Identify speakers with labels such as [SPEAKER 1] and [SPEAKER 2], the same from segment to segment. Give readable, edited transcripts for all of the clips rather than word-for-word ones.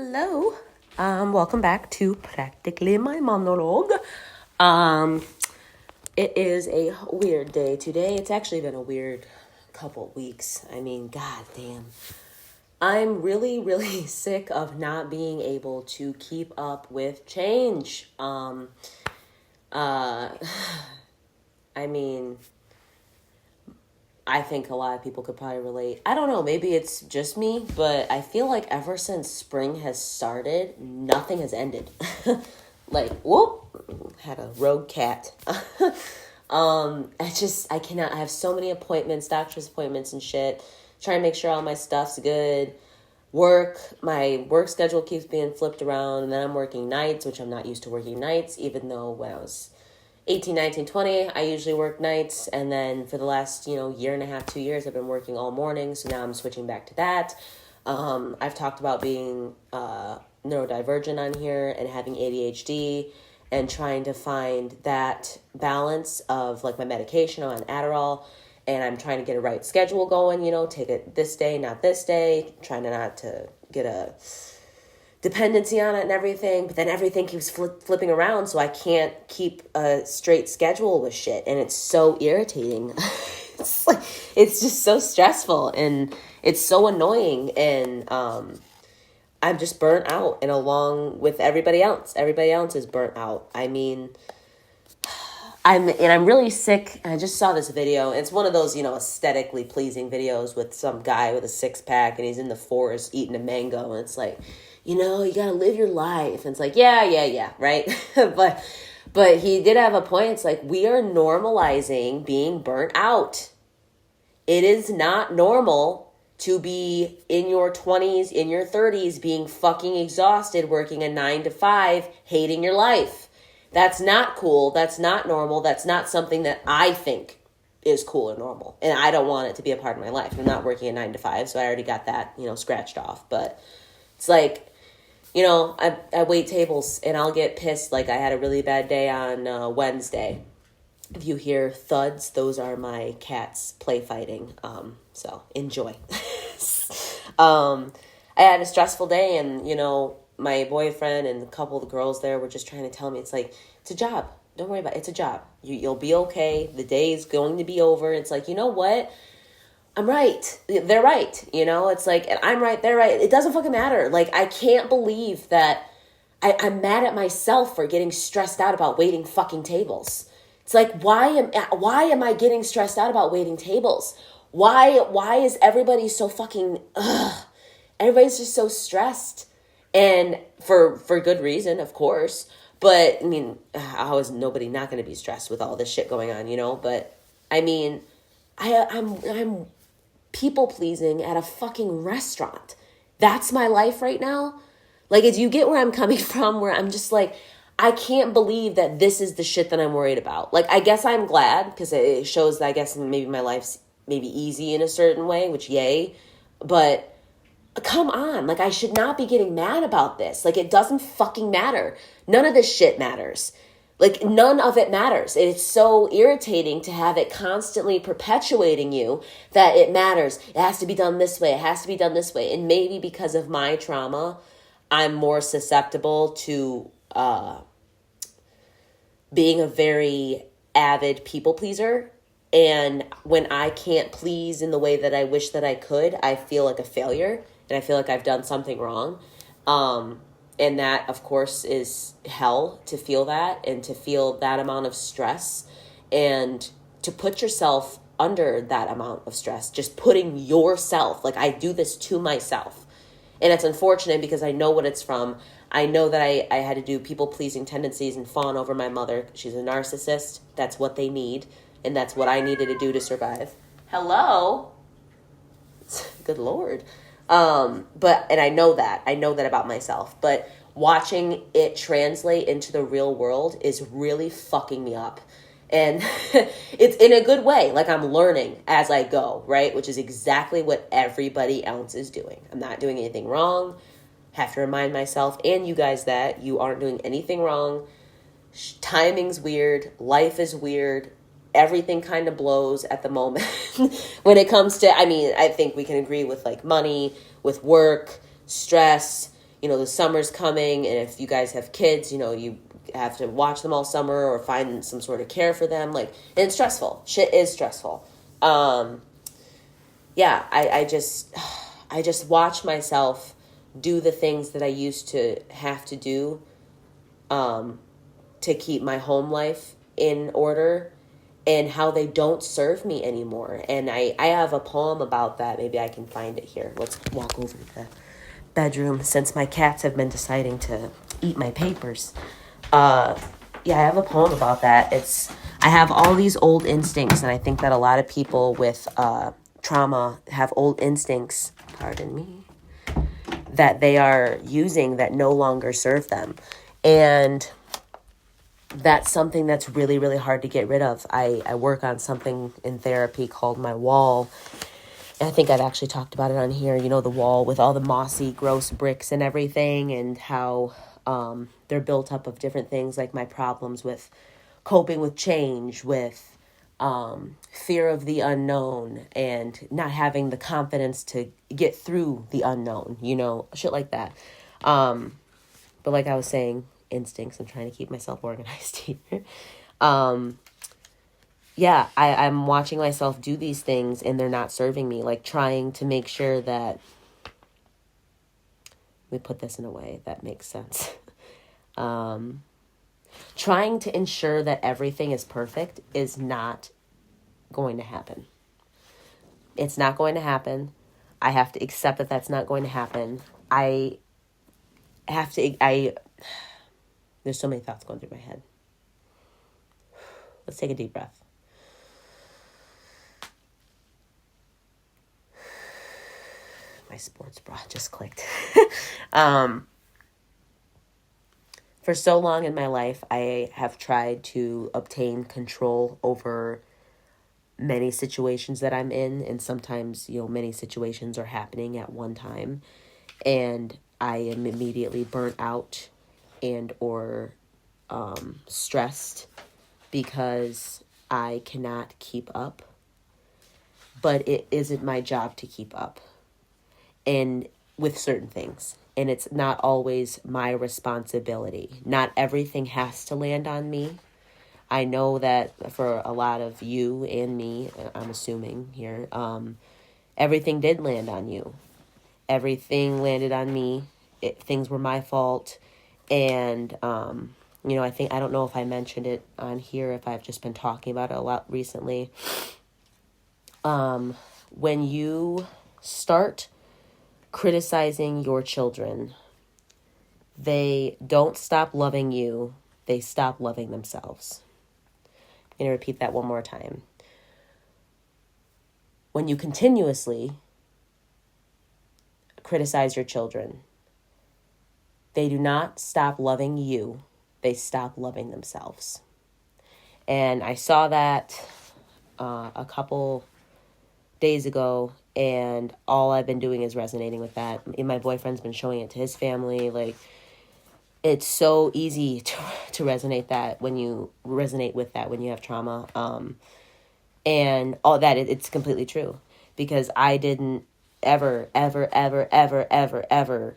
[SPEAKER 1] Hello. Welcome back to Practically My Monologue. It is a weird day today. It's actually been a weird couple weeks. I mean, god damn. I'm really, really sick of not being able to keep up with change. I mean, I think a lot of people could probably relate. I don't know, maybe it's just me, but I feel like ever since spring has started, nothing has ended. Like, whoop, had a rogue cat. I cannot, I have so many appointments, doctor's appointments and shit, trying to make sure all my stuff's good. My work schedule keeps being flipped around, and then I'm working nights, which I'm not used to working nights, even though when I was 18, 19, 20, I usually work nights, and then for the last, year and a half, 2 years, I've been working all morning, so now I'm switching back to that. I've talked about being neurodivergent on here and having ADHD and trying to find that balance of, like, my medication. I'm on Adderall, and I'm trying to get a right schedule going, take it this day, not this day, trying to not to get a dependency on it and everything, but then everything keeps flipping around, so I can't keep a straight schedule with shit, and it's so irritating. It's just so stressful, and it's so annoying, and I'm just burnt out, and along with everybody else is burnt out. I mean, I'm really sick. I just saw this video. It's one of those, aesthetically pleasing videos with some guy with a six-pack, and he's in the forest eating a mango, and it's like, you gotta live your life. And it's like, yeah, right? But he did have a point. It's like, we are normalizing being burnt out. It is not normal to be in your 20s, in your 30s, being fucking exhausted, working a 9 to 5, hating your life. That's not cool. That's not normal. That's not something that I think is cool or normal. And I don't want it to be a part of my life. I'm not working a 9 to 5, so I already got that, scratched off. But it's like, I wait tables, and I'll get pissed. Like, I had a really bad day on Wednesday. If you hear thuds, those are my cats play fighting. So enjoy. I had a stressful day, and, my boyfriend and a couple of the girls there were just trying to tell me, it's like, it's a job. Don't worry about it. It's a job. You'll be okay. The day is going to be over. It's like, you know what? I'm right. They're right. It's like, and I'm right. They're right. It doesn't fucking matter. Like, I can't believe that I'm mad at myself for getting stressed out about waiting fucking tables. It's like, why am I getting stressed out about waiting tables? Why is everybody so fucking, everybody's just so stressed, and for good reason, of course. But I mean, how is nobody not going to be stressed with all this shit going on, But I mean, I'm people pleasing at a fucking restaurant. That's my life right now. Like, do you get where I'm coming from? Where I'm just like, I can't believe that this is the shit that I'm worried about. Like, I guess I'm glad, because it shows that I guess maybe my life's maybe easy in a certain way, which yay. But come on, like, I should not be getting mad about this. Like, it doesn't fucking matter. None of this shit matters. Like, none of it matters. It's so irritating to have it constantly perpetuating you that it matters. It has to be done this way. It has to be done this way. And maybe because of my trauma, I'm more susceptible to being a very avid people pleaser. And when I can't please in the way that I wish that I could, I feel like a failure. And I feel like I've done something wrong. And that, of course, is hell to feel that, and to feel that amount of stress, and to put yourself under that amount of stress, just putting yourself, like, I do this to myself. And it's unfortunate because I know what it's from. I know that I had to do people-pleasing tendencies and fawn over my mother. She's a narcissist. That's what they need, and that's what I needed to do to survive. Hello? Good Lord. And I know that about myself, but watching it translate into the real world is really fucking me up. And it's in a good way. Like, I'm learning as I go, right? Which is exactly what everybody else is doing. I'm not doing anything wrong. Have to remind myself and you guys that you aren't doing anything wrong. Timing's weird. Life is weird. Everything kind of blows at the moment when it comes to, I mean, I think we can agree with, like, money, with work, stress, the summer's coming, and if you guys have kids, you have to watch them all summer or find some sort of care for them. Like, and it's stressful. Shit is stressful. Yeah, I just watch myself do the things that I used to have to do to keep my home life in order, and how they don't serve me anymore. And I have a poem about that. Maybe I can find it here. Let's walk over to the bedroom since my cats have been deciding to eat my papers. Yeah, I have a poem about that. I have all these old instincts, and I think that a lot of people with trauma have old instincts, pardon me, that they are using that no longer serve them. And that's something that's really, really hard to get rid of. I work on something in therapy called my wall. And I think I've actually talked about it on here. The wall with all the mossy, gross bricks and everything, and how they're built up of different things, like my problems with coping with change, with fear of the unknown, and not having the confidence to get through the unknown, shit like that. But like I was saying, instincts, I'm trying to keep myself organized here. Yeah, I'm watching myself do these things, and they're not serving me, like trying to make sure that we put this in a way that makes sense. Trying to ensure that everything is perfect is not going to happen. It's not going to happen. I have to accept that that's not going to happen. There's so many thoughts going through my head. Let's take a deep breath. My sports bra just clicked. For so long in my life, I have tried to obtain control over many situations that I'm in. And sometimes, many situations are happening at one time. And I am immediately burnt out and or stressed because I cannot keep up. But it isn't my job to keep up. And with certain things. And it's not always my responsibility. Not everything has to land on me. I know that for a lot of you and me, I'm assuming here, everything did land on you. Everything landed on me. Things were my fault. And, I don't know if I mentioned it on here, if I've just been talking about it a lot recently. When you start criticizing your children, they don't stop loving you, they stop loving themselves. I'm going to repeat that one more time. When you continuously criticize your children, they do not stop loving you, they stop loving themselves. And I saw that a couple days ago, and all I've been doing is resonating with that. And my boyfriend's been showing it to his family. Like, it's so easy to resonate with that when you have trauma. And all that, it's completely true. Because I didn't ever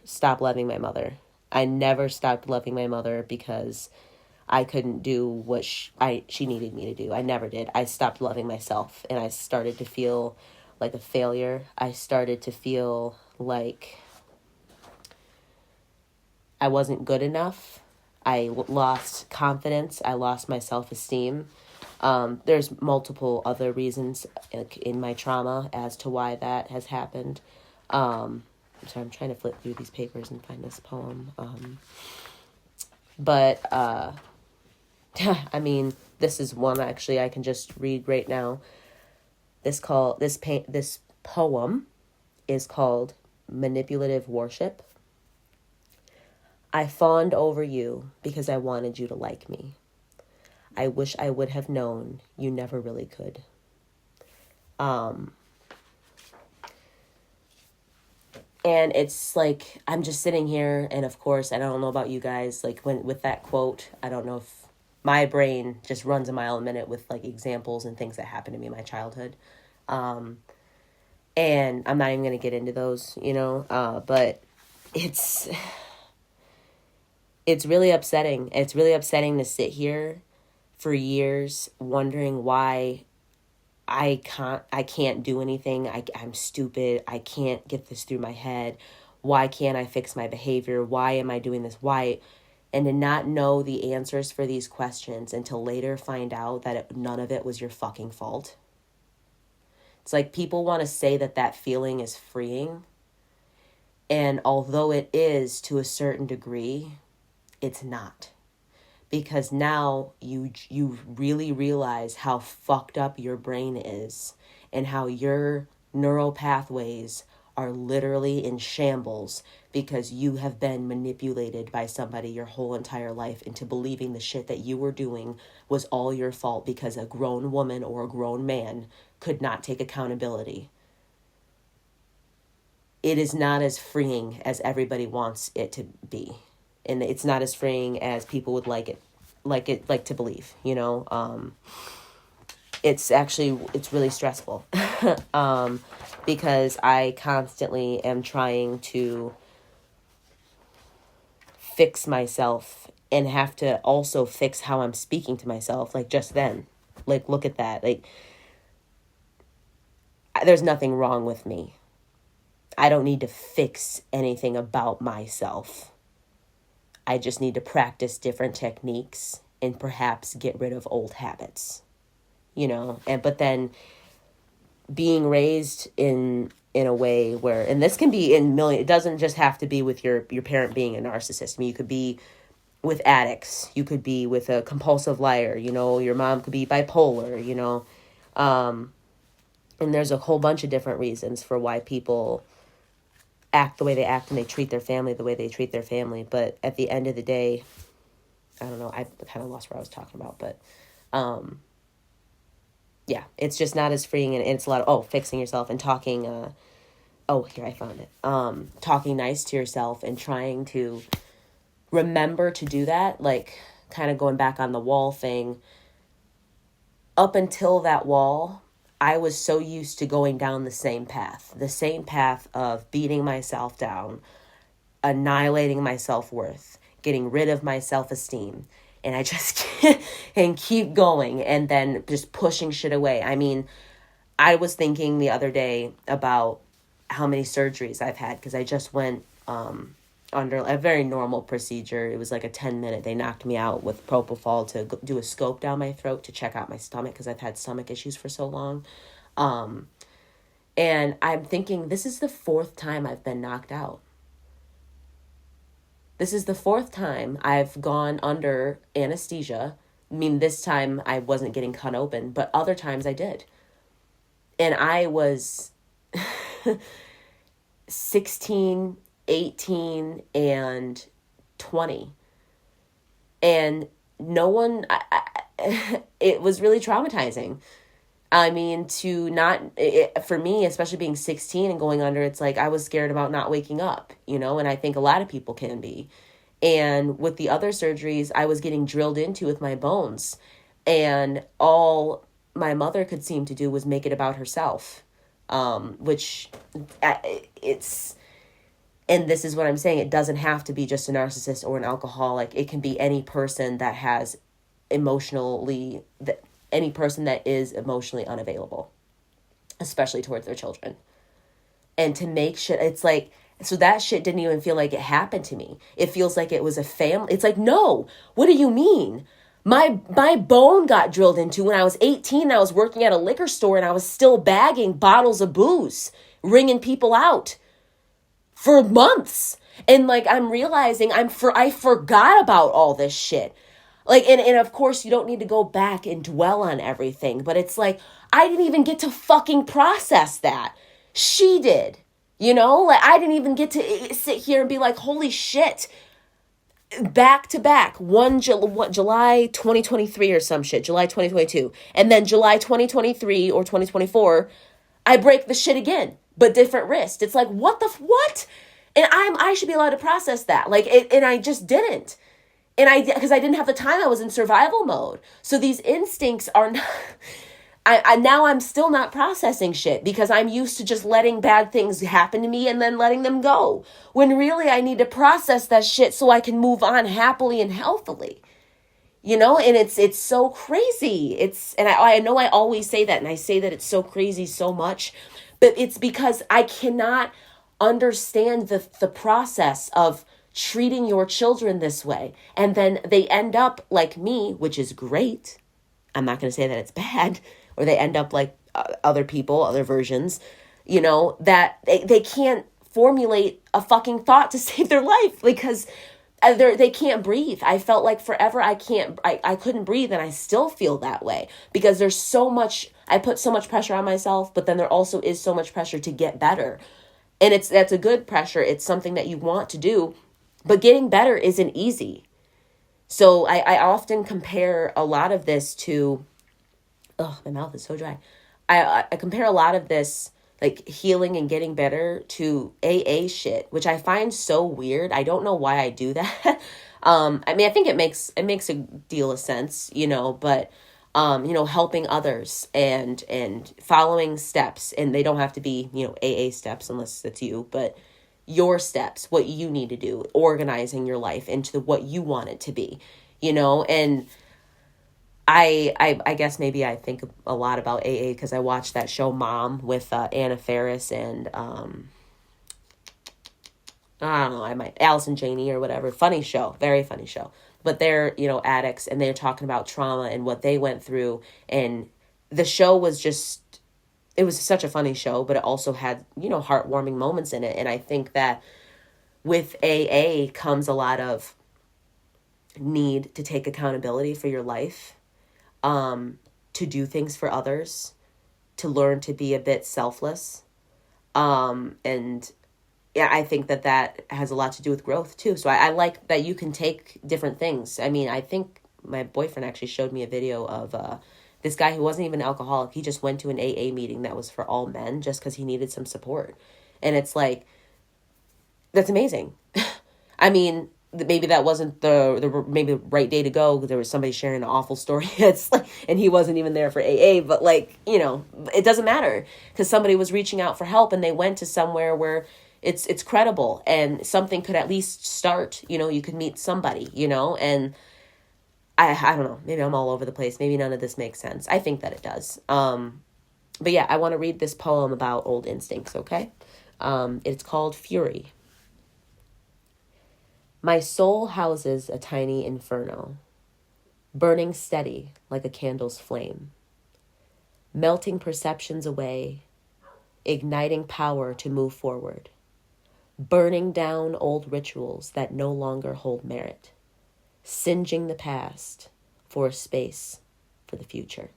[SPEAKER 1] stop loving my mother. I never stopped loving my mother because I couldn't do what she needed me to do. I never did. I stopped loving myself, and I started to feel like a failure. I started to feel like I wasn't good enough. I lost confidence. I lost my self-esteem. There's multiple other reasons in my trauma as to why that has happened. I'm sorry, I'm trying to flip through these papers and find this poem. I mean, this is one actually I can just read right now. This poem is called Manipulative Worship. I fawned over you because I wanted you to like me. I wish I would have known you never really could. And it's like, I'm just sitting here, and of course, I don't know about you guys, like with that quote, I don't know if my brain just runs a mile a minute with like examples and things that happened to me in my childhood. And I'm not even going to get into those, but it's It's really upsetting. It's really upsetting to sit here for years wondering why I can't do anything. I'm stupid. I can't get this through my head. Why can't I fix my behavior? Why am I doing this? Why? And to not know the answers for these questions and to later find out that none of it was your fucking fault. It's like people want to say that feeling is freeing. And although it is to a certain degree, it's not. Because now you really realize how fucked up your brain is and how your neural pathways are literally in shambles because you have been manipulated by somebody your whole entire life into believing the shit that you were doing was all your fault because a grown woman or a grown man could not take accountability. It is not as freeing as everybody wants it to be. And it's not as freeing as people would like to believe, you know. It's really stressful because I constantly am trying to fix myself and have to also fix how I'm speaking to myself. Like just then, like, look at that. Like, there's nothing wrong with me. I don't need to fix anything about myself. I just need to practice different techniques and perhaps get rid of old habits, you know. But then being raised in a way where, and this can be it doesn't just have to be with your parent being a narcissist. I mean, you could be with addicts, you could be with a compulsive liar, you know, your mom could be bipolar, you know. And there's a whole bunch of different reasons for why people act the way they act and they treat their family the way they treat their family. But at the end of the day, I don't know, I kind of lost what I was talking about, but yeah, it's just not as freeing, and it's a lot of fixing yourself and talking here I found it, talking nice to yourself and trying to remember to do that, like kind of going back on the wall thing. Up until that wall, I was so used to going down the same path of beating myself down, annihilating my self-worth, getting rid of my self-esteem. And I just and keep going and then just pushing shit away. I mean, I was thinking the other day about how many surgeries I've had because I just went under a very normal procedure. It was like a 10-minute. They knocked me out with propofol to do a scope down my throat to check out my stomach because I've had stomach issues for so long. And I'm thinking, this is the 4th time I've been knocked out. This is the 4th time I've gone under anesthesia. I mean, this time I wasn't getting cut open, but other times I did. And I was 16, 18, and 20. And no one, it was really traumatizing. I mean, for me, especially being 16 and going under, it's like I was scared about not waking up, you know, and I think a lot of people can be. And with the other surgeries, I was getting drilled into with my bones. And all my mother could seem to do was make it about herself, which it's... And this is what I'm saying. It doesn't have to be just a narcissist or an alcoholic. It can be any person that has any person that is emotionally unavailable, especially towards their children. And to make shit, it's like, so that shit didn't even feel like it happened to me. It feels like it was a family. It's like, no, what do you mean? My bone got drilled into when I was 18. I was working at a liquor store and I was still bagging bottles of booze, ringing people out for months. And like, I'm realizing I forgot about all this shit. Like, and of course you don't need to go back and dwell on everything, but it's like, I didn't even get to fucking process that. She did, you know, like I didn't even get to sit here and be like, holy shit, back to back, July 2023 or some shit, July 2022. And then July 2023 or 2024, I break the shit again, but different wrist. It's like, what? And I should be allowed to process that. Like, and I just didn't. And because I didn't have the time, I was in survival mode. So these instincts are not, I now I'm still not processing shit because I'm used to just letting bad things happen to me and then letting them go. When really I need to process that shit so I can move on happily and healthily. And it's so crazy. And I know I always say that, and I say that it's so crazy so much, but it's because I cannot understand the process of treating your children this way. And then they end up like me, which is great. I'm not going to say that it's bad, or they end up like other people, other versions, that they can't formulate a fucking thought to save their life because they can't breathe. I felt like forever I couldn't breathe, and I still feel that way because there's so much, I put so much pressure on myself, but then there also is so much pressure to get better. And that's a good pressure. It's something that you want to do, but getting better isn't easy. So I often compare a lot of this to, my mouth is so dry. I compare a lot of this, like healing and getting better, to AA shit, which I find so weird. I don't know why I do that. I think it makes a deal of sense, but helping others and following steps, and they don't have to be, AA steps unless it's you, but your steps, what you need to do, organizing your life into what you want it to be, and I guess maybe I think a lot about AA because I watched that show Mom with Anna Faris and I don't know, Allison Janney or whatever. Funny show, very funny show. But they're, addicts, and they're talking about trauma and what they went through. And the show was it was such a funny show, but it also had, heartwarming moments in it. And I think that with AA comes a lot of need to take accountability for your life, to do things for others, to learn to be a bit selfless. And yeah, I think that has a lot to do with growth too. So I like that you can take different things. I mean, I think my boyfriend actually showed me a video of this guy who wasn't even an alcoholic. He just went to an AA meeting that was for all men just because he needed some support. And it's like, that's amazing. I mean, maybe that wasn't maybe the right day to go because there was somebody sharing an awful story. It's like, and he wasn't even there for AA, but it doesn't matter because somebody was reaching out for help and they went to somewhere where it's credible and something could at least start, you could meet somebody, and I don't know, maybe I'm all over the place. Maybe none of this makes sense. I think that it does. But yeah, I want to read this poem about old instincts. Okay. It's called Fury. My soul houses a tiny inferno, burning steady like a candle's flame, melting perceptions away, igniting power to move forward, burning down old rituals that no longer hold merit, singeing the past for a space for the future.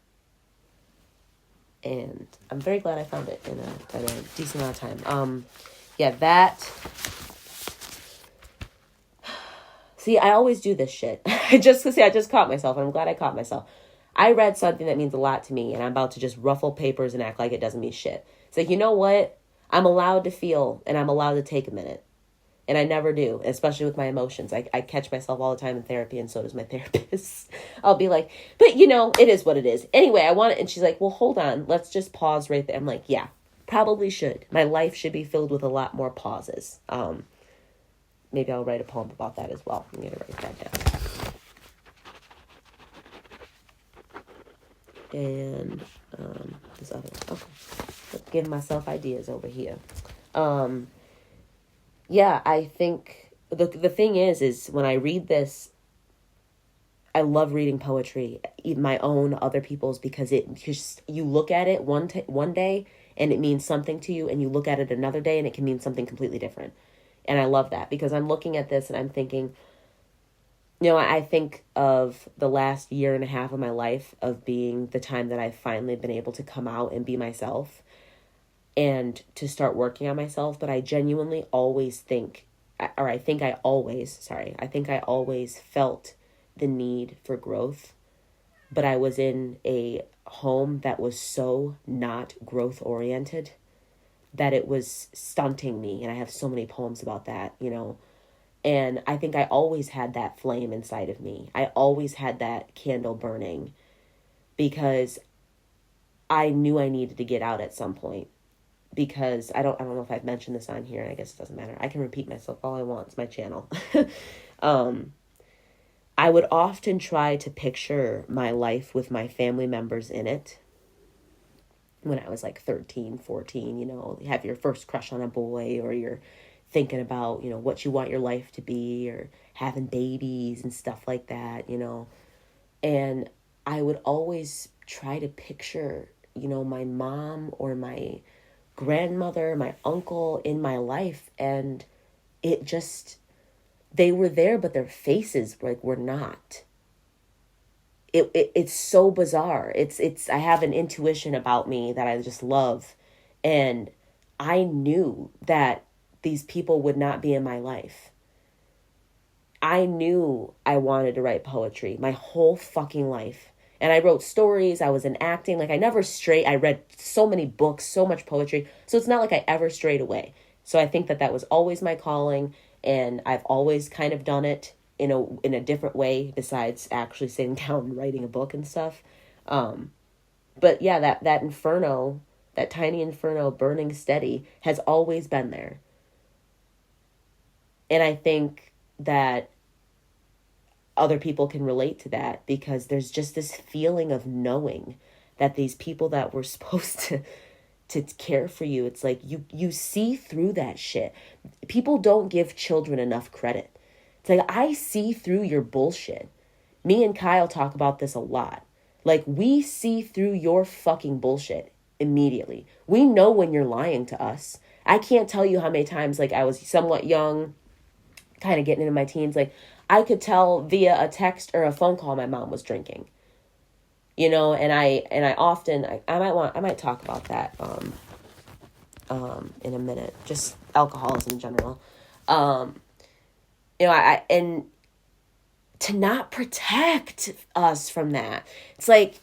[SPEAKER 1] And I'm very glad I found it in a decent amount of time. See, I always do this shit. I just caught myself, and I'm glad I caught myself. I read something that means a lot to me, and I'm about to just ruffle papers and act like it doesn't mean shit. It's like, you know what? I'm allowed to feel, and I'm allowed to take a minute. And I never do, especially with my emotions. I catch myself all the time in therapy, and so does my therapist. I'll be like, but it is what it is. Anyway, I want it. And she's like, well, hold on. Let's just pause right there. I'm like, yeah, probably should. My life should be filled with a lot more pauses. Maybe I'll write a poem about that as well. I'm going to write that down. And this other one. Okay. Let's give myself ideas over here. Yeah, I think the thing is when I read this, I love reading poetry, even my own, other people's, because you look at it one day and it means something to you, and you look at it another day and it can mean something completely different. And I love that because I'm looking at this and I'm thinking, I think of the last year and a half of my life of being the time that I've finally been able to come out and be myself and to start working on myself. But I genuinely always I think I always felt the need for growth, but I was in a home that was so not growth oriented that it was stunting me. And I have so many poems about that, and I think I always had that flame inside of me. I always had that candle burning because I knew I needed to get out at some point, because I don't know if I've mentioned this on here, and I guess it doesn't matter. I can repeat myself all I want. It's my channel. I would often try to picture my life with my family members in it. When I was like 13, 14, you have your first crush on a boy, or you're thinking about, what you want your life to be, or having babies and stuff like that, And I would always try to picture, my mom or my grandmother, my uncle in my life. And it just, they were there, but their faces were not. It's so bizarre. I have an intuition about me that I just love. And I knew that these people would not be in my life. I knew I wanted to write poetry my whole fucking life. And I wrote stories. I was in acting. I read so many books, so much poetry. So it's not like I ever strayed away. So I think that was always my calling. And I've always kind of done it in a different way, besides actually sitting down and writing a book and stuff. But yeah, that inferno, that tiny inferno burning steady, has always been there. And I think that other people can relate to that, because there's just this feeling of knowing that these people that were supposed to care for you, it's like you see through that shit. People don't give children enough credit. It's like, I see through your bullshit. Me and Kyle talk about this a lot. Like, we see through your fucking bullshit immediately. We know when you're lying to us. I can't tell you how many times, I was somewhat young, kind of getting into my teens, I could tell via a text or a phone call my mom was drinking. And I often, I might talk about that in a minute, just alcoholism in general. And to not protect us from that. It's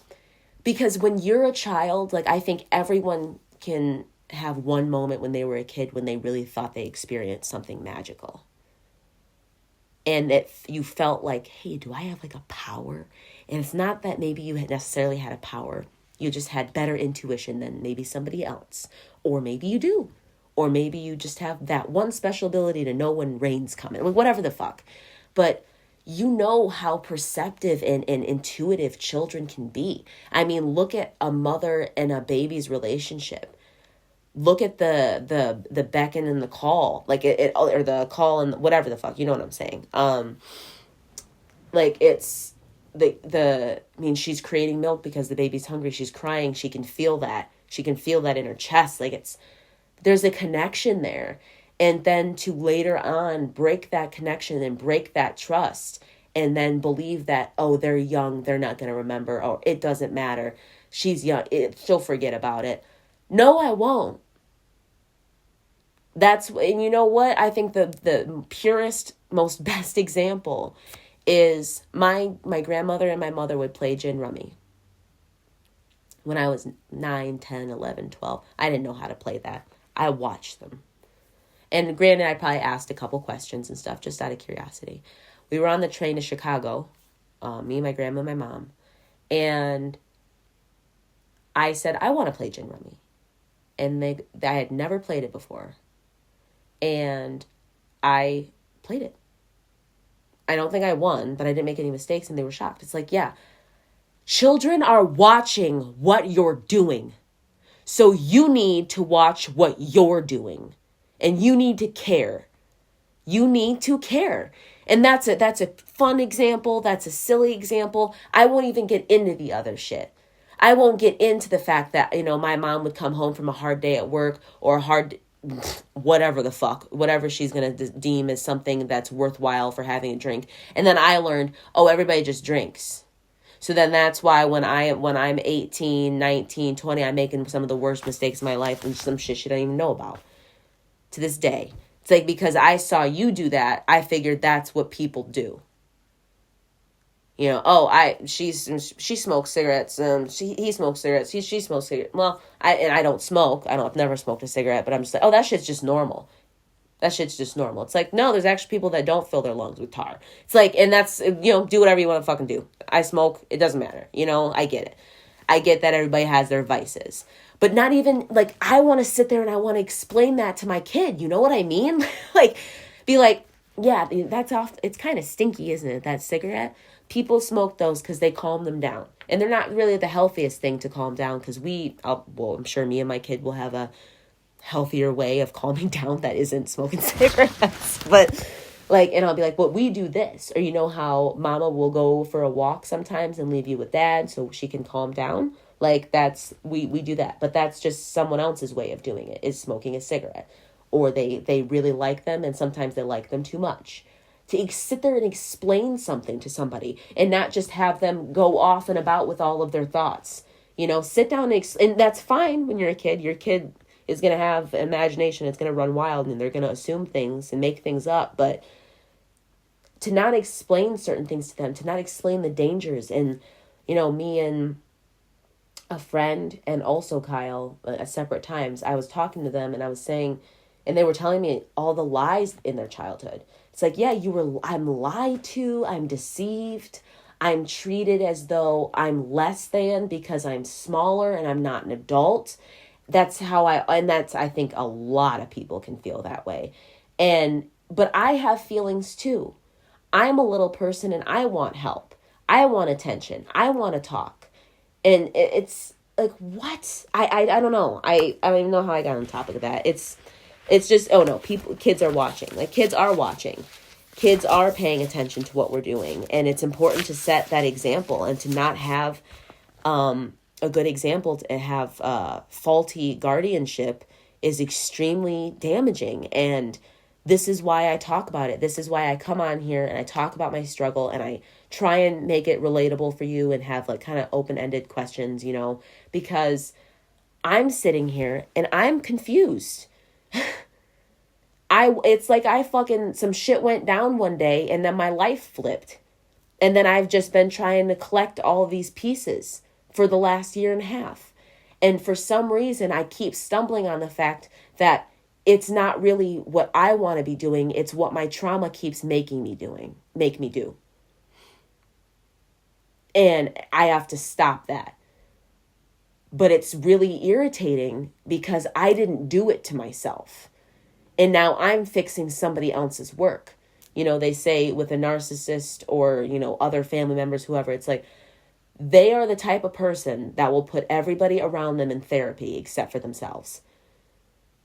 [SPEAKER 1] because when you're a child, I think everyone can have one moment when they were a kid when they really thought they experienced something magical. And that you felt like, hey, do I have a power? And it's not that maybe you necessarily had a power. You just had better intuition than maybe somebody else. Or maybe you do. Or maybe you just have that one special ability to know when rain's coming. Whatever the fuck. But you know how perceptive and intuitive children can be. I mean, look at a mother and a baby's relationship. Look at the beckon and the call. Or the call and whatever the fuck. You know what I'm saying? It's she's creating milk because the baby's hungry. She's crying. She can feel that. She can feel that in her chest. There's a connection there. And then to later on break that connection and break that trust, and then believe that, oh, they're young, they're not going to remember, or it doesn't matter, she's young, she'll forget about it. No, I won't. And you know what? I think the purest, most best example is my grandmother and my mother would play gin rummy. When I was 9, 10, 11, 12, I didn't know how to play that. I watched them. And granted, I probably asked a couple questions and stuff just out of curiosity. We were on the train to Chicago, me, my grandma, and my mom. And I said, I want to play gin rummy. And I had never played it before. And I played it. I don't think I won, but I didn't make any mistakes, and they were shocked. It's yeah, children are watching what you're doing. So you need to watch what you're doing. And you need to care. You need to care. And that's a fun example. That's a silly example. I won't even get into the other shit. I won't get into the fact that, my mom would come home from a hard day at work, or whatever the fuck, whatever she's going to deem as something that's worthwhile for having a drink. And then I learned, everybody just drinks. So then that's why when I'm 18, 19, 20, I'm making some of the worst mistakes of my life, and some shit she don't even know about. To this day. It's because I saw you do that, I figured that's what people do. She smokes cigarettes, he smokes cigarettes, she smokes cigarettes. Well, I don't smoke. I've never smoked a cigarette, but I'm just that shit's just normal. That shit's just normal. It's no, there's actually people that don't fill their lungs with tar. It's and that's, do whatever you want to fucking do. I smoke, it doesn't matter. I get it. I get that everybody has their vices. But not even, like, I want to sit there and I want to explain that to my kid. You know what I mean? Like, be like, yeah, that's off. It's kind of stinky, isn't it? That cigarette. People smoke those because they calm them down. And they're not really the healthiest thing to calm down because I'm sure me and my kid will have a healthier way of calming down that isn't smoking cigarettes. But like, and I'll be like, but we do this. Or you know how mama will go for a walk sometimes and leave you with dad so she can calm down? Like we do that. But that's just someone else's way of doing it, is smoking a cigarette. Or they really like them and sometimes they like them too much. To sit there and explain something to somebody and not just have them go off and about with all of their thoughts. Sit down and that's fine when you're a kid. Your kid is going to have imagination. It's going to run wild and they're going to assume things and make things up. But to not explain certain things to them, to not explain the dangers. And, me and a friend and also Kyle at separate times, I was talking to them and I was saying, and they were telling me all the lies in their childhood. It's like, yeah, I'm lied to, I'm deceived, I'm treated as though I'm less than because I'm smaller and I'm not an adult. That's how I think a lot of people can feel that way. But I have feelings too. I'm a little person and I want help. I want attention. I want to talk. And it's like, what? I don't know. I don't even know how I got on top of that. It's just, oh no, kids are watching. Like, kids are watching. Kids are paying attention to what we're doing. And it's important to set that example and to not have a good example. To have faulty guardianship is extremely damaging. And this is why I talk about it. This is why I come on here and I talk about my struggle and I try and make it relatable for you and have like kind of open-ended questions, because I'm sitting here and I'm confused. It's like some shit went down one day and then my life flipped. And then I've just been trying to collect all of these pieces for the last year and a half. And for some reason, I keep stumbling on the fact that it's not really what I want to be doing. It's what my trauma keeps make me do. And I have to stop that. But it's really irritating because I didn't do it to myself. And now I'm fixing somebody else's work. They say with a narcissist or, other family members, whoever, it's like they are the type of person that will put everybody around them in therapy except for themselves.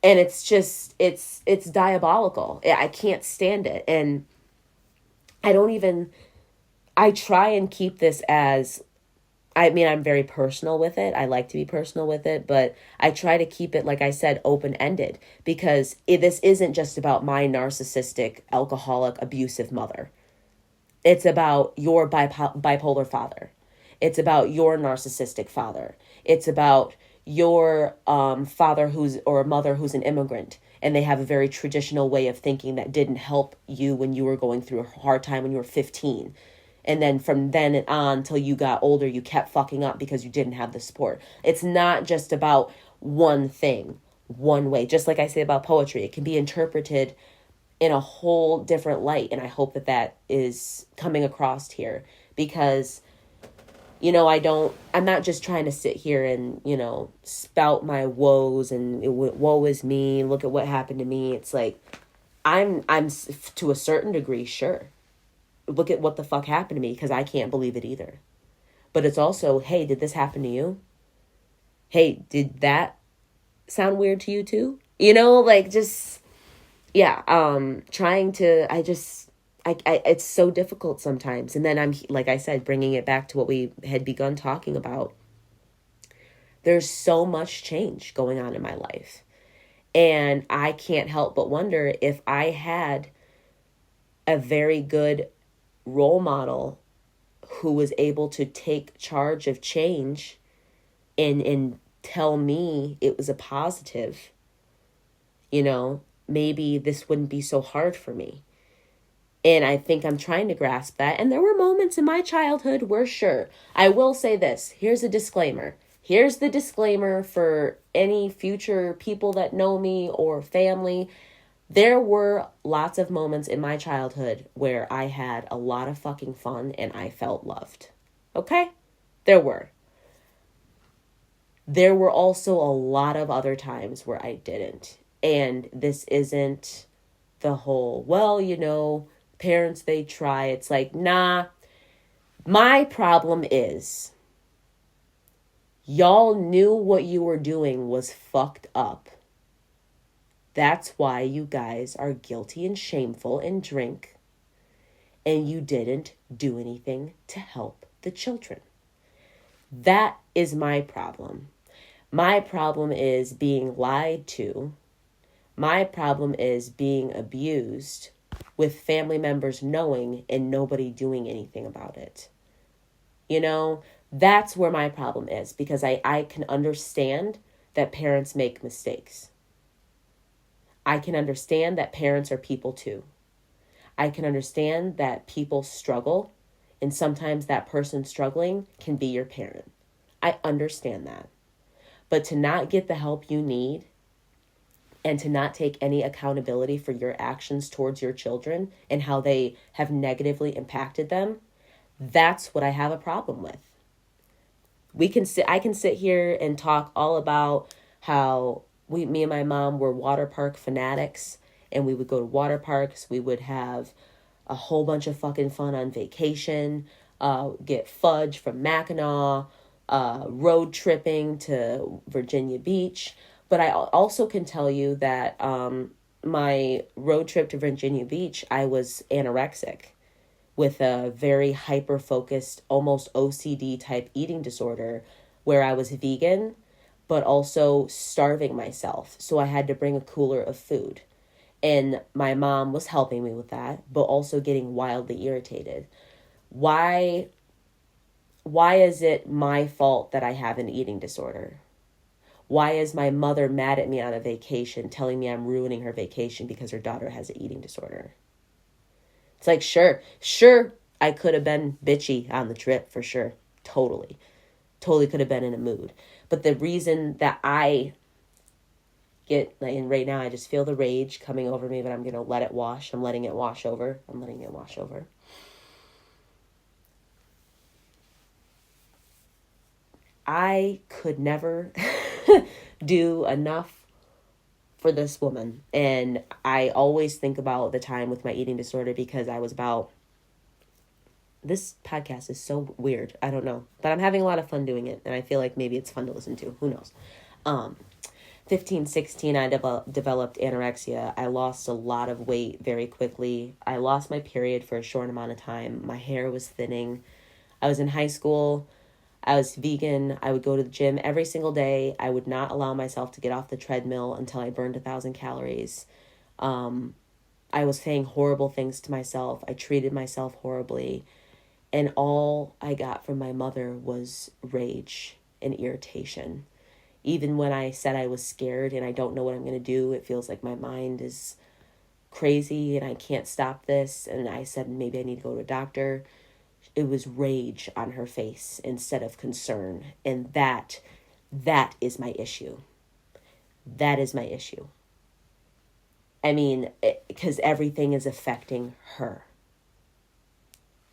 [SPEAKER 1] And it's just, it's diabolical. I can't stand it. And I try and keep this as, I'm very personal with it. I like to be personal with it, but I try to keep it, like I said, open-ended because this isn't just about my narcissistic, alcoholic, abusive mother. It's about your bipolar father. It's about your narcissistic father. It's about your father or mother who's an immigrant and they have a very traditional way of thinking that didn't help you when you were going through a hard time when you were 15. And then from then on till you got older, you kept fucking up because you didn't have the support. It's not just about one thing, one way. Just like I say about poetry, it can be interpreted in a whole different light. And I hope that is coming across here because, I'm not just trying to sit here and, spout my woes and woe is me. Look at what happened to me. It's like, I'm to a certain degree, sure. Look at what the fuck happened to me because I can't believe it either. But it's also, hey, did this happen to you? Hey, did that sound weird to you too? It's so difficult sometimes. And then I'm, like I said, bringing it back to what we had begun talking about. There's so much change going on in my life. And I can't help but wonder if I had a very good role model who was able to take charge of change and tell me it was a positive, maybe this wouldn't be so hard for me. And I think I'm trying to grasp that. And there were moments in my childhood where, sure, I will say this. Here's a disclaimer. Here's the disclaimer for any future people that know me or family. There were lots of moments in my childhood where I had a lot of fucking fun and I felt loved. Okay? There were. There were also a lot of other times where I didn't. And this isn't the whole, well, parents, they try. It's like, nah, my problem is y'all knew what you were doing was fucked up. That's why you guys are guilty and shameful and drink. And you didn't do anything to help the children. That is my problem. My problem is being lied to. My problem is being abused with family members knowing and nobody doing anything about it. That's where my problem is, because I can understand that parents make mistakes. I can understand that parents are people too. I can understand that people struggle, and sometimes that person struggling can be your parent. I understand that. But to not get the help you need and to not take any accountability for your actions towards your children and how they have negatively impacted them, that's what I have a problem with. I can sit here and talk all about how me and my mom were water park fanatics, and we would go to water parks. We would have a whole bunch of fucking fun on vacation, get fudge from Mackinac, road tripping to Virginia Beach. But I also can tell you that my road trip to Virginia Beach, I was anorexic with a very hyper-focused, almost OCD type eating disorder, where I was vegan, but also starving myself. So I had to bring a cooler of food. And my mom was helping me with that, but also getting wildly irritated. Why is it my fault that I have an eating disorder? Why is my mother mad at me on a vacation, telling me I'm ruining her vacation because her daughter has an eating disorder? It's like, sure, I could have been bitchy on the trip, for sure. Totally could have been in a mood. But the reason that I get, and right now I just feel the rage coming over me, but I'm going to let it wash. I'm letting it wash over. I could never do enough for this woman. And I always think about the time with my eating disorder, because I was this podcast is so weird. I don't know, but I'm having a lot of fun doing it. And I feel like maybe it's fun to listen to. Who knows? 15, 16, I developed anorexia. I lost a lot of weight very quickly. I lost my period for a short amount of time. My hair was thinning. I was in high school. I was vegan. I would go to the gym every single day. I would not allow myself to get off the treadmill until I burned 1,000 calories. I was saying horrible things to myself. I treated myself horribly. And all I got from my mother was rage and irritation. Even when I said I was scared and I don't know what I'm going to do, it feels like my mind is crazy and I can't stop this. And I said, maybe I need to go to a doctor. It was rage on her face instead of concern. And that is my issue. That is my issue. I mean, because everything is affecting her.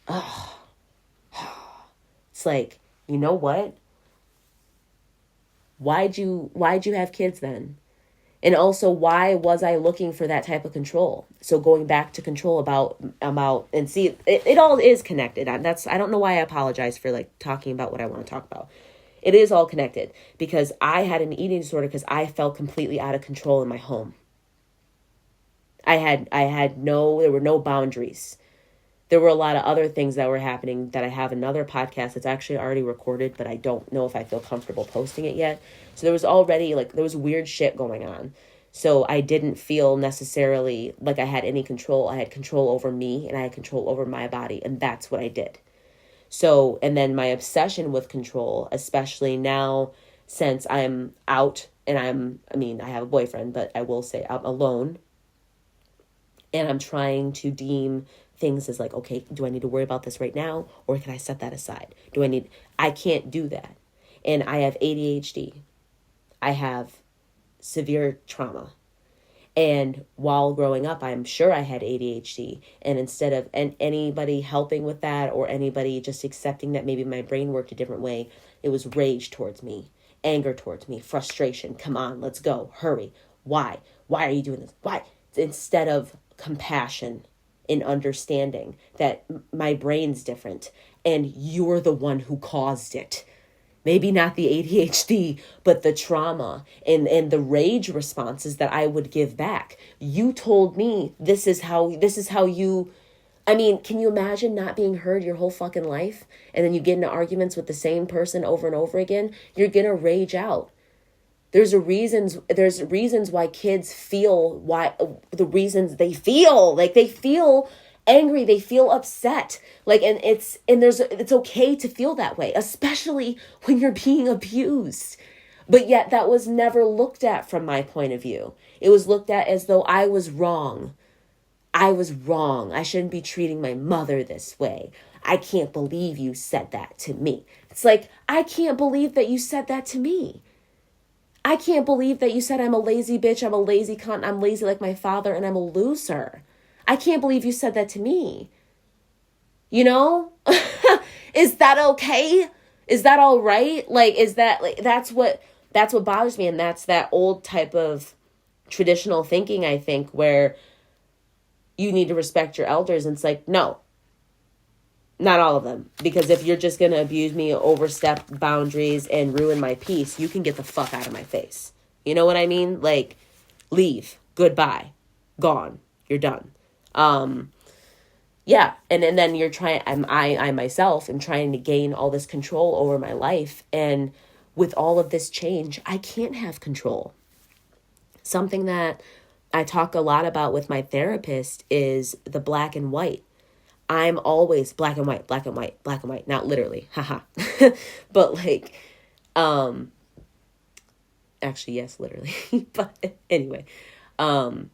[SPEAKER 1] Oh. It's like, you know what? Why'd you have kids then? And also, why was I looking for that type of control? So going back to control about and see, it all is connected. I don't know why I apologize for like talking about what I want to talk about. It is all connected, because I had an eating disorder because I felt completely out of control in my home. There were no boundaries. There were a lot of other things that were happening that I have another podcast that's actually already recorded, but I don't know if I feel comfortable posting it yet. So there was weird shit going on. So I didn't feel necessarily like I had any control. I had control over me and I had control over my body, and that's what I did. So, and then my obsession with control, especially now since I'm out and I have a boyfriend, but I will say I'm alone. And I'm trying to deem things as like, okay, do I need to worry about this right now? Or can I set that aside? I can't do that. And I have ADHD. I have severe trauma. And while growing up, I'm sure I had ADHD. And instead of anybody helping with that or anybody just accepting that maybe my brain worked a different way, it was rage towards me. Anger towards me, frustration. Come on, let's go. Hurry. Why? Why are you doing this? Why? Instead of compassion and understanding that my brain's different and you're the one who caused it. Maybe not the ADHD, but the trauma and the rage responses that I would give back. You told me this is how you, I mean, can you imagine not being heard your whole fucking life? And then you get into arguments with the same person over and over again? You're going to rage out. There's reasons why kids feel the reasons they feel like they feel angry, they feel upset. Like, and it's okay to feel that way, especially when you're being abused. But yet that was never looked at from my point of view. It was looked at as though I was wrong. I was wrong. I shouldn't be treating my mother this way. I can't believe you said that to me. It's like, I can't believe that you said that to me. I can't believe that you said I'm a lazy bitch, I'm a lazy cunt, I'm lazy like my father, and I'm a loser. I can't believe you said that to me. You know? Is that okay? Is that all right? Like, is that, like, that's what bothers me. And that's that old type of traditional thinking, I think, where you need to respect your elders. And it's like, no, not all of them. Because if you're just going to abuse me, overstep boundaries, and ruin my peace, you can get the fuck out of my face. You know what I mean? Like, leave. Goodbye. Gone. You're done. Yeah. And then you're trying, I myself am trying to gain all this control over my life. And with all of this change, I can't have control. Something that I talk a lot about with my therapist is the black and white. I'm always black and white, black and white, black and white. Not literally, haha. But like, actually, yes, literally. But anyway, I'm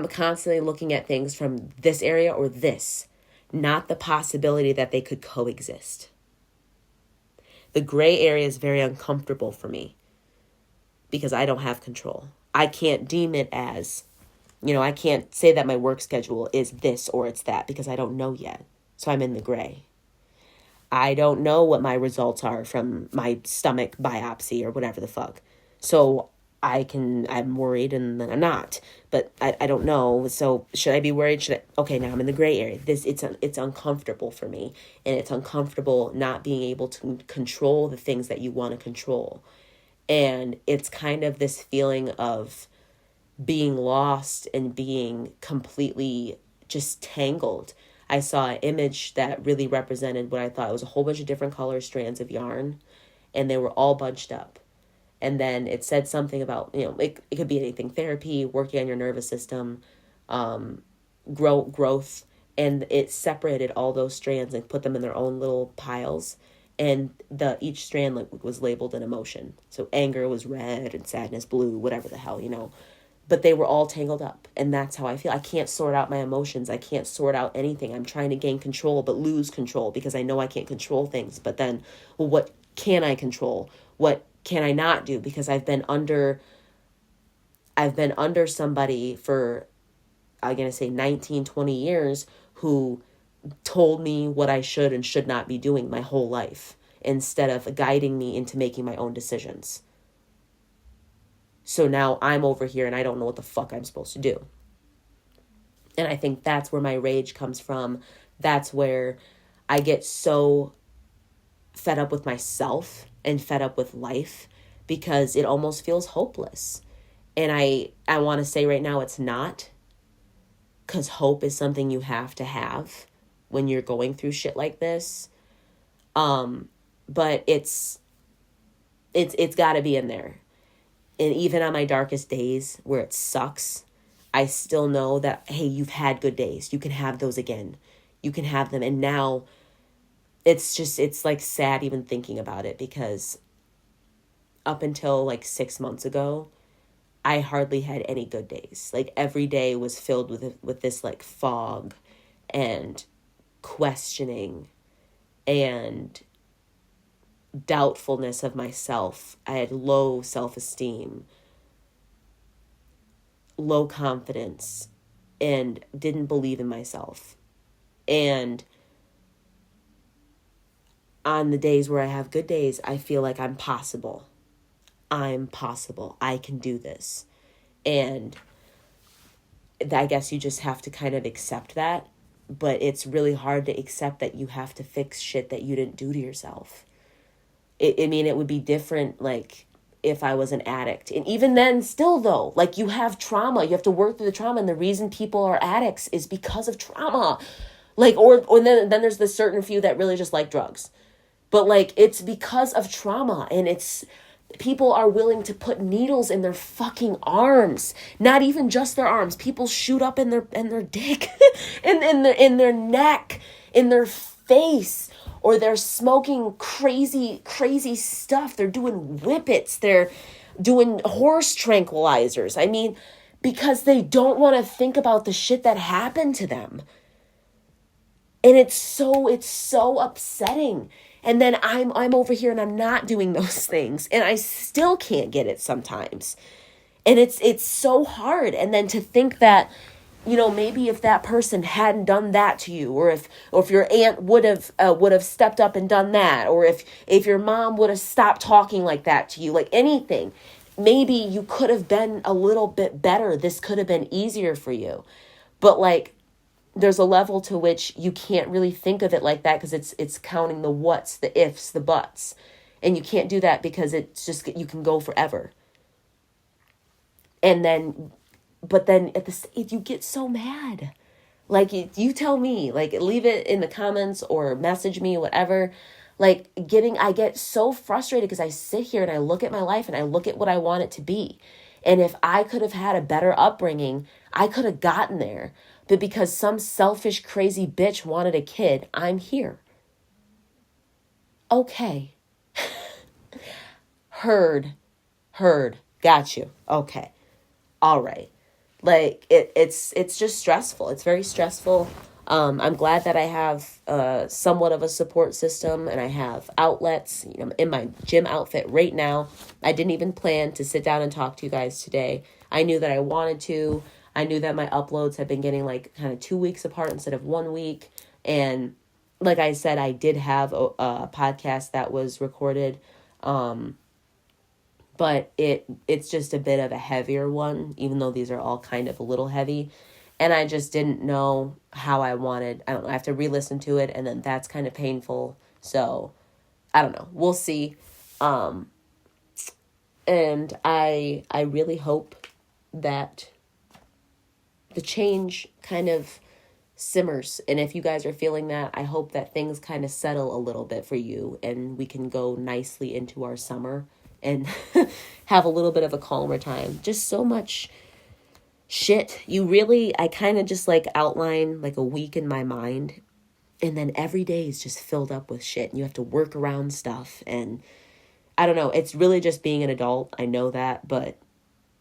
[SPEAKER 1] constantly looking at things from this area or this, not the possibility that they could coexist. The gray area is very uncomfortable for me because I don't have control. I can't deem it as, I can't say that my work schedule is this or it's that because I don't know yet. So I'm in the gray. I don't know what my results are from my stomach biopsy or whatever the fuck. So I'm worried and then I'm not, but I don't know. So should I be worried? Okay, now I'm in the gray area. It's uncomfortable for me, and it's uncomfortable not being able to control the things that you want to control. And it's kind of this feeling of being lost and being completely just tangled. I saw an image that really represented what I thought. It was a whole bunch of different color strands of yarn, and they were all bunched up. And then it said something about, it could be anything, therapy, working on your nervous system, growth. And it separated all those strands and put them in their own little piles. And each strand was labeled an emotion. So anger was red and sadness blue, whatever the hell, But they were all tangled up. And that's how I feel. I can't sort out my emotions. I can't sort out anything. I'm trying to gain control but lose control because I know I can't control things. But then, well, what can I control? What can I not do? Because I've been under somebody for, I'm going to say 19, 20 years who told me what I should and should not be doing my whole life instead of guiding me into making my own decisions. So now I'm over here and I don't know what the fuck I'm supposed to do. And I think that's where my rage comes from. That's where I get so fed up with myself and fed up with life because it almost feels hopeless. And I want to say right now it's not, because hope is something you have to have when you're going through shit like this. But it's got to be in there. And even on my darkest days where it sucks, I still know that, hey, you've had good days. You can have those again. You can have them. And now it's like sad even thinking about it, because up until like 6 months ago, I hardly had any good days. Like every day was filled with this like fog and questioning and doubtfulness of myself. I had low self-esteem, low confidence, and didn't believe in myself. And on the days where I have good days, I feel like I'm possible. I'm possible. I can do this. And I guess you just have to kind of accept that. But it's really hard to accept that you have to fix shit that you didn't do to yourself. I mean, it would be different, like, if I was an addict. And even then, still, though, like, you have trauma. You have to work through the trauma. And the reason people are addicts is because of trauma. Like, or then there's the certain few that really just like drugs. But, like, it's because of trauma. And it's, people are willing to put needles in their fucking arms. Not even just their arms. People shoot up in their dick, in their neck, in their face. Or they're smoking crazy stuff. They're doing whippets. They're doing horse tranquilizers. I mean, because they don't want to think about the shit that happened to them. And it's so upsetting. And then I'm over here and I'm not doing those things. And I still can't get it sometimes. And it's so hard. And then to think that, you know, maybe if that person hadn't done that to you, or if your aunt would have stepped up and done that, or if your mom would have stopped talking like that to you, like anything, maybe you could have been a little bit better. This could have been easier for you. But like, there's a level to which you can't really think of it like that, because it's counting the whats, the ifs, the buts, and you can't do that because it's just, you can go forever. And then. But then you get so mad. Like, you tell me, like, leave it in the comments or message me, whatever. Like, I get so frustrated because I sit here and I look at my life and I look at what I want it to be. And if I could have had a better upbringing, I could have gotten there. But because some selfish, crazy bitch wanted a kid, I'm here. Okay. Heard. Got you. Okay. All right. Like, it's just stressful. It's very stressful. I'm glad that I have somewhat of a support system, and I have outlets. You know, in my gym outfit right now. I didn't even plan to sit down and talk to you guys today. I knew that I wanted to. I knew that my uploads have been getting like kind of 2 weeks apart instead of 1 week. And like I said, I did have a podcast that was recorded. But it's just a bit of a heavier one, even though these are all kind of a little heavy. And I just didn't know how I wanted. I don't know. I have to re-listen to it, and then that's kind of painful. So, I don't know. We'll see. And I really hope that the change kind of simmers. And if you guys are feeling that, I hope that things kind of settle a little bit for you, and we can go nicely into our summer and have a little bit of a calmer time. Just so much shit. I kind of just like outline like a week in my mind, and then every day is just filled up with shit, and you have to work around stuff. And I don't know, it's really just being an adult. I know that, but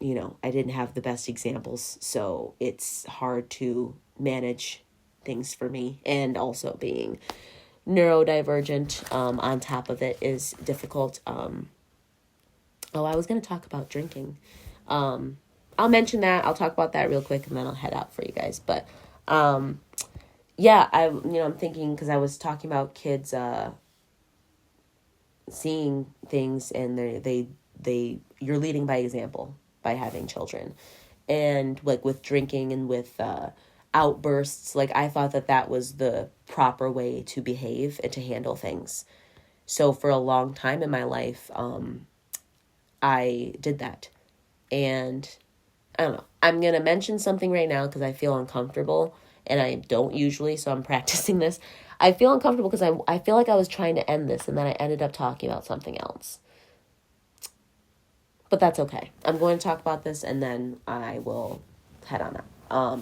[SPEAKER 1] you know, I didn't have the best examples, so it's hard to manage things for me. And also being neurodivergent on top of it is difficult. I was going to talk about drinking. I'll mention that. I'll talk about that real quick, and then I'll head out for you guys. But, yeah, I'm thinking, because I was talking about kids, seeing things, and you're leading by example by having children. And like with drinking and with, outbursts, like I thought that was the proper way to behave and to handle things. So for a long time in my life, I did that. And I don't know. I'm going to mention something right now because I feel uncomfortable, and I don't usually, so I'm practicing this. I feel uncomfortable because I feel like I was trying to end this, and then I ended up talking about something else. But that's okay. I'm going to talk about this, and then I will head on out.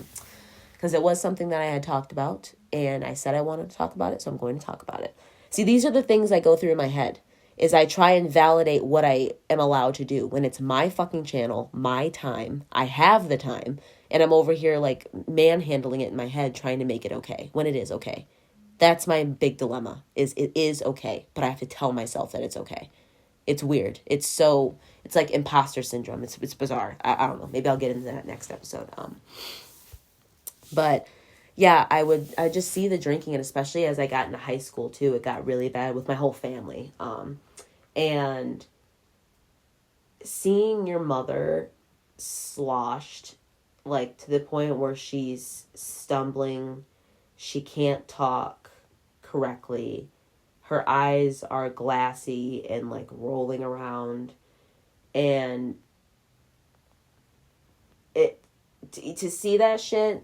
[SPEAKER 1] Because it was something that I had talked about, and I said I wanted to talk about it, so I'm going to talk about it. See, these are the things I go through in my head. Is I try and validate what I am allowed to do when it's my fucking channel, my time. I have the time, and I'm over here like manhandling it in my head, trying to make it okay when it is okay. That's my big dilemma. Is it is okay, but I have to tell myself that it's okay. It's weird. It's like imposter syndrome. It's bizarre. I don't know. Maybe I'll get into that next episode. But yeah, I just see the drinking, and especially as I got into high school too, it got really bad with my whole family. And seeing your mother sloshed, like to the point where she's stumbling, she can't talk correctly, her eyes are glassy and like rolling around, and it to see that shit,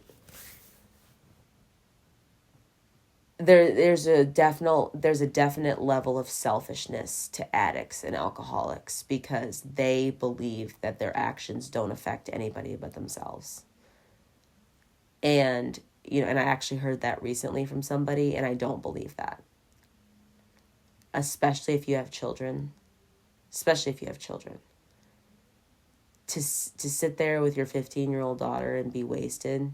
[SPEAKER 1] there's a definite level of selfishness to addicts and alcoholics because they believe that their actions don't affect anybody but themselves. And and I actually heard that recently from somebody, and I don't believe that. Especially if you have children. Especially if you have children. To sit there with your 15-year-old daughter and be wasted,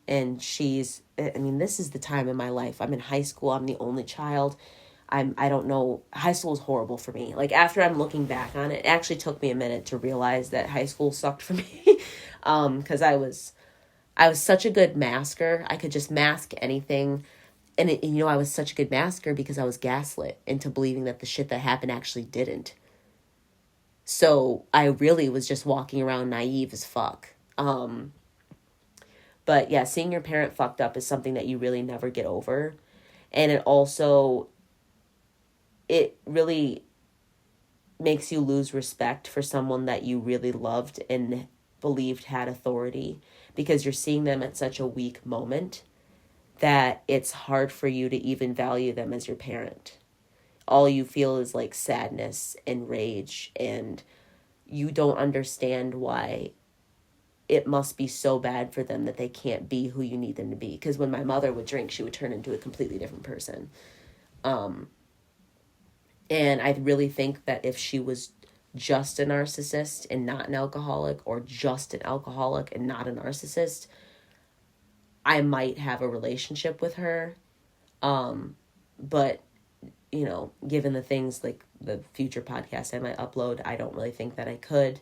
[SPEAKER 1] and this is the time in my life. I'm in high school. I'm the only child. I don't know. High school was horrible for me. Like, after I'm looking back on it, it actually took me a minute to realize that high school sucked for me. Because I was such a good masker. I could just mask anything. And I was such a good masker because I was gaslit into believing that the shit that happened actually didn't. So I really was just walking around naive as fuck. But yeah, seeing your parent fucked up is something that you really never get over. And it really makes you lose respect for someone that you really loved and believed had authority, because you're seeing them at such a weak moment that it's hard for you to even value them as your parent. All you feel is like sadness and rage, and you don't understand why it must be so bad for them that they can't be who you need them to be. Because when my mother would drink, she would turn into a completely different person. And I really think that if she was just a narcissist and not an alcoholic, or just an alcoholic and not a narcissist, I might have a relationship with her. But, given the things like the future podcast I might upload, I don't really think that I could.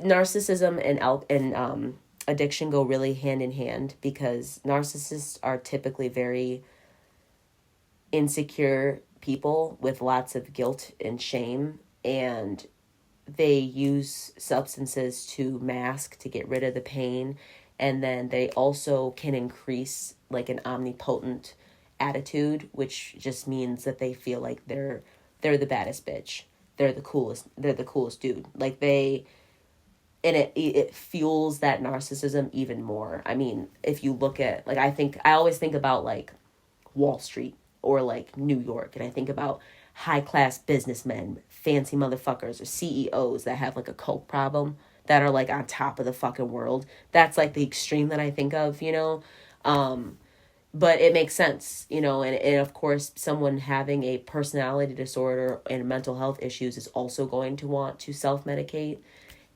[SPEAKER 1] Narcissism and addiction go really hand in hand, because narcissists are typically very insecure people with lots of guilt and shame, and they use substances to mask, to get rid of the pain, and then they also can increase like an omnipotent attitude, which just means that they feel like they're the baddest bitch, they're the coolest dude, like and it fuels that narcissism even more. I mean, if you look at, like, I always think about like Wall Street or like New York, and I think about high class businessmen, fancy motherfuckers, or CEOs that have like a coke problem, that are like on top of the fucking world. That's like the extreme that I think of, but it makes sense, and of course someone having a personality disorder and mental health issues is also going to want to self-medicate.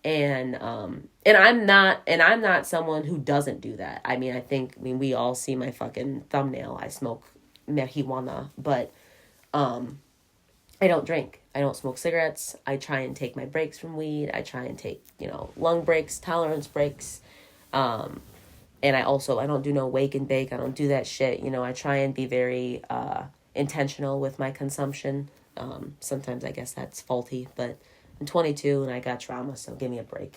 [SPEAKER 1] And I'm not someone who doesn't do that. I mean, we all see my fucking thumbnail. I smoke marijuana, but I don't drink. I don't smoke cigarettes. I try and take my breaks from weed. I try and take, lung breaks, tolerance breaks. And I don't do no wake and bake. I don't do that shit. I try and be very intentional with my consumption. Sometimes I guess that's faulty, but I'm 22 and I got trauma, so give me a break.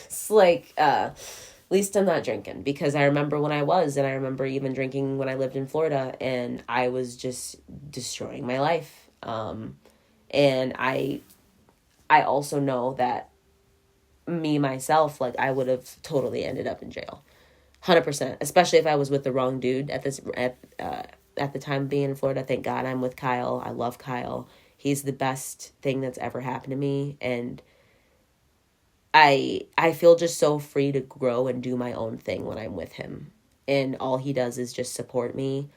[SPEAKER 1] It's like, at least I'm not drinking, because I remember when I remember even drinking when I lived in Florida, and I was just destroying my life. And I also know that myself, like, I would have totally ended up in jail. 100%, especially if I was with the wrong dude at the time being in Florida. Thank God I'm with Kyle. I love Kyle. He's the best thing that's ever happened to me, and I feel just so free to grow and do my own thing when I'm with him. And all he does is just support me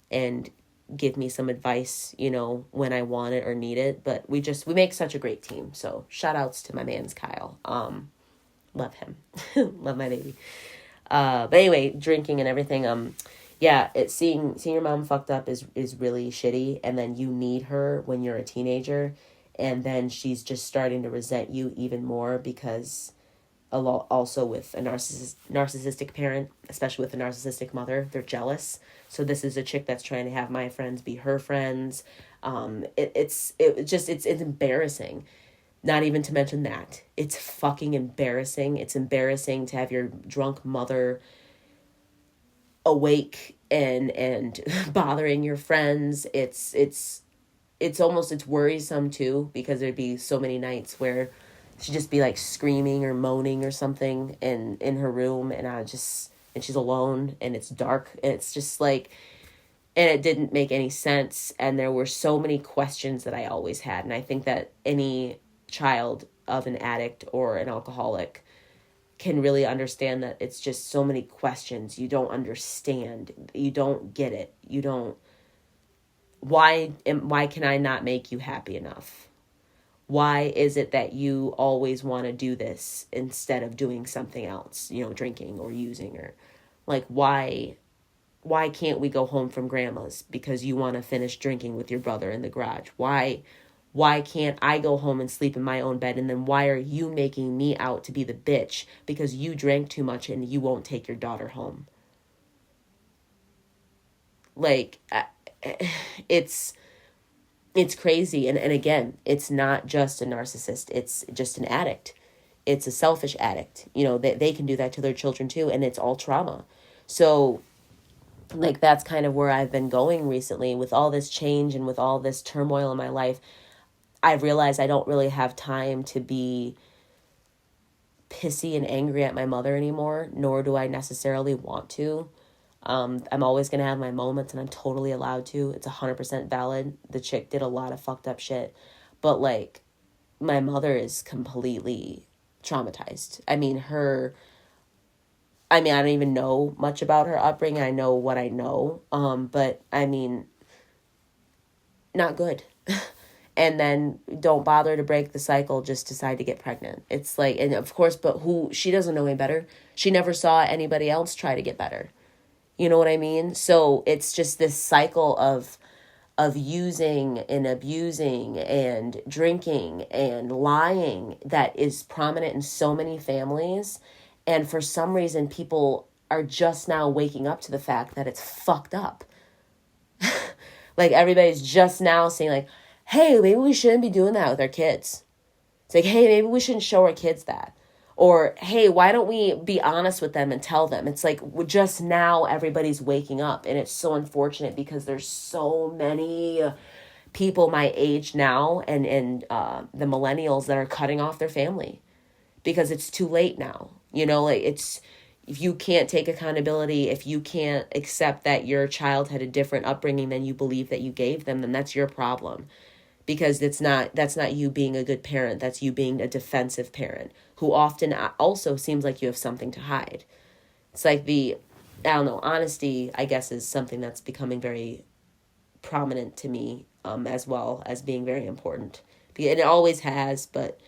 [SPEAKER 1] and give me some advice, when I want it or need it. But we make such a great team. So shout outs to my man's Kyle. Love him. Love my baby. But anyway, drinking and everything, yeah, seeing your mom fucked up is really shitty, and then you need her when you're a teenager, and then she's just starting to resent you even more because also with a narcissistic parent, especially with a narcissistic mother. They're jealous. So this is a chick that's trying to have my friends be her friends. It's embarrassing. Not even to mention that. It's fucking embarrassing. It's embarrassing to have your drunk mother awake and bothering your friends. It's worrisome too, because there'd be so many nights where she'd just be like screaming or moaning or something in her room, and she's alone and it's dark, and it's just like, and it didn't make any sense, and there were so many questions that I always had. And I think that any child of an addict or an alcoholic can really understand that it's just so many questions. You don't understand. You don't get it. You don't. Why can I not make you happy enough? Why is it that you always want to do this instead of doing something else, drinking or using, or like, why can't we go home from grandma's because you want to finish drinking with your brother in the garage? Why can't I go home and sleep in my own bed? And then why are you making me out to be the bitch because you drank too much and you won't take your daughter home? Like, it's crazy. And again, it's not just a narcissist. It's just an addict. It's a selfish addict. They can do that to their children too. And it's all trauma. So like, that's kind of where I've been going recently with all this change and with all this turmoil in my life. I've realized I don't really have time to be pissy and angry at my mother anymore, nor do I necessarily want to. I'm always going to have my moments, and I'm totally allowed to. It's 100% valid. The chick did a lot of fucked up shit. But, like, my mother is completely traumatized. I don't even know much about her upbringing. I know what I know. But, not good. And then don't bother to break the cycle, just decide to get pregnant. It's like, and of course, but she doesn't know any better. She never saw anybody else try to get better. You know what I mean? So it's just this cycle of using and abusing and drinking and lying that is prominent in so many families. And for some reason, people are just now waking up to the fact that it's fucked up. Like, everybody's just now saying, like, hey, maybe we shouldn't be doing that with our kids. It's like, hey, maybe we shouldn't show our kids that. Or, hey, why don't we be honest with them and tell them? It's like, just now everybody's waking up. And it's so unfortunate because there's so many people my age now and the millennials that are cutting off their family because it's too late now. If you can't take accountability, if you can't accept that your child had a different upbringing than you believe that you gave them, then that's your problem. Because that's not you being a good parent. That's you being a defensive parent who often also seems like you have something to hide. It's like honesty, I guess, is something that's becoming very prominent to me, as well as being very important. And it always has, but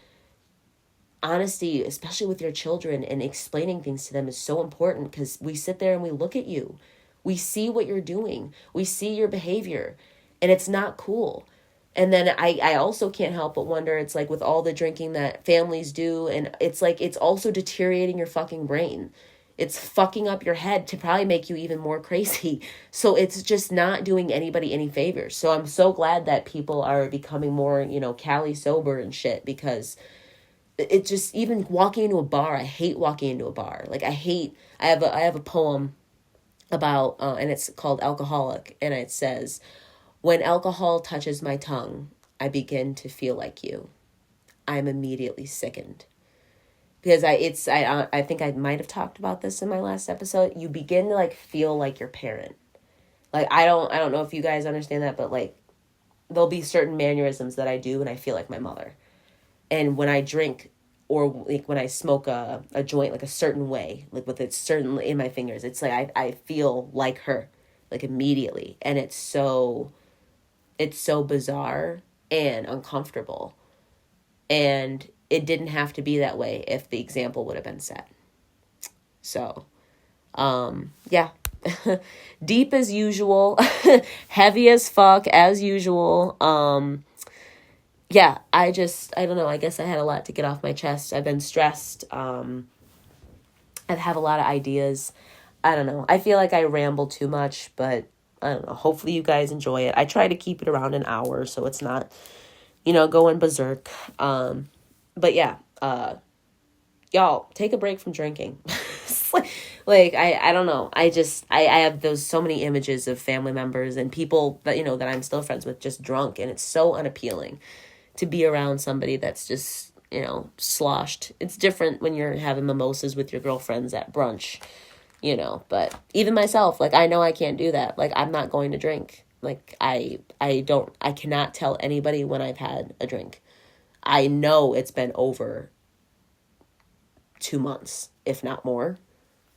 [SPEAKER 1] honesty, especially with your children and explaining things to them, is so important because we sit there and we look at you. We see what you're doing. We see your behavior, and it's not cool. And then I also can't help but wonder, it's like with all the drinking that families do, and it's like it's also deteriorating your fucking brain. It's fucking up your head to probably make you even more crazy. So it's just not doing anybody any favors. So I'm so glad that people are becoming more, Cali sober and shit, because it just, even walking into a bar, I hate walking into a bar. Like, I have a poem about, and it's called Alcoholic, and it says, when alcohol touches my tongue, I begin to feel like you. I'm immediately sickened. Because I think I might have talked about this in my last episode. You begin to like feel like your parent. Like, I don't know if you guys understand that, but like, there'll be certain mannerisms that I do and I feel like my mother. And when I drink, or like when I smoke a joint, like a certain way, like with it certain in my fingers, it's like I feel like her, like immediately. And it's so bizarre and uncomfortable. And it didn't have to be that way if the example would have been set. So, yeah. Deep as usual. Heavy as fuck as usual. yeah, I don't know. I guess I had a lot to get off my chest. I've been stressed. I have a lot of ideas. I don't know. I feel like I ramble too much, but I don't know. Hopefully you guys enjoy it. I try to keep it around an hour so it's not, going berserk. But yeah, y'all take a break from drinking. like I don't know. I have those so many images of family members and people that, that I'm still friends with just drunk, and it's so unappealing to be around somebody that's just, sloshed. It's different when you're having mimosas with your girlfriends at brunch, but even myself, like, I know I can't do that. Like, I'm not going to drink. Like, I cannot tell anybody when I've had a drink. I know it's been over 2 months, if not more.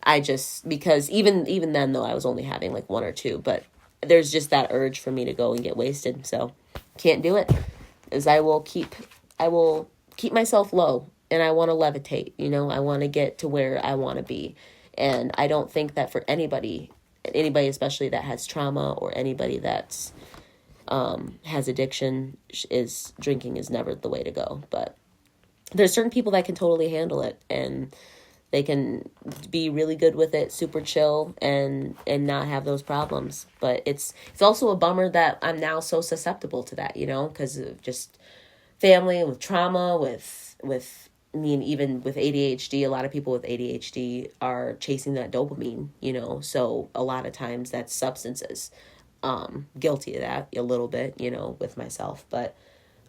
[SPEAKER 1] Because even then though, I was only having like one or two, but there's just that urge for me to go and get wasted. So can't do it. As I will keep myself low, and I want to levitate, I want to get to where I want to be. And I don't think that for anybody especially that has trauma, or anybody that's has addiction, is drinking is never the way to go. But there's certain people that can totally handle it, and they can be really good with it, super chill, and not have those problems. But it's also a bummer that I'm now so susceptible to that, because of just family, with trauma, with even with ADHD. A lot of people with ADHD are chasing that dopamine, so a lot of times that's substances. Guilty of that a little bit, with myself, but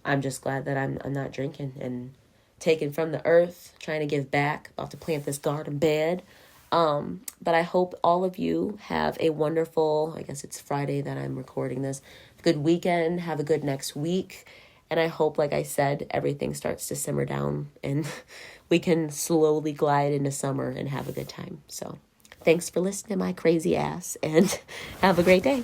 [SPEAKER 1] I'm just glad that I'm not drinking and taken from the earth, trying to give back, about to plant this garden bed. But I hope all of you have a wonderful, I guess it's Friday that I'm recording this, good weekend, have a good next week. And I hope, like I said, everything starts to simmer down and we can slowly glide into summer and have a good time. So thanks for listening to my crazy ass, and have a great day.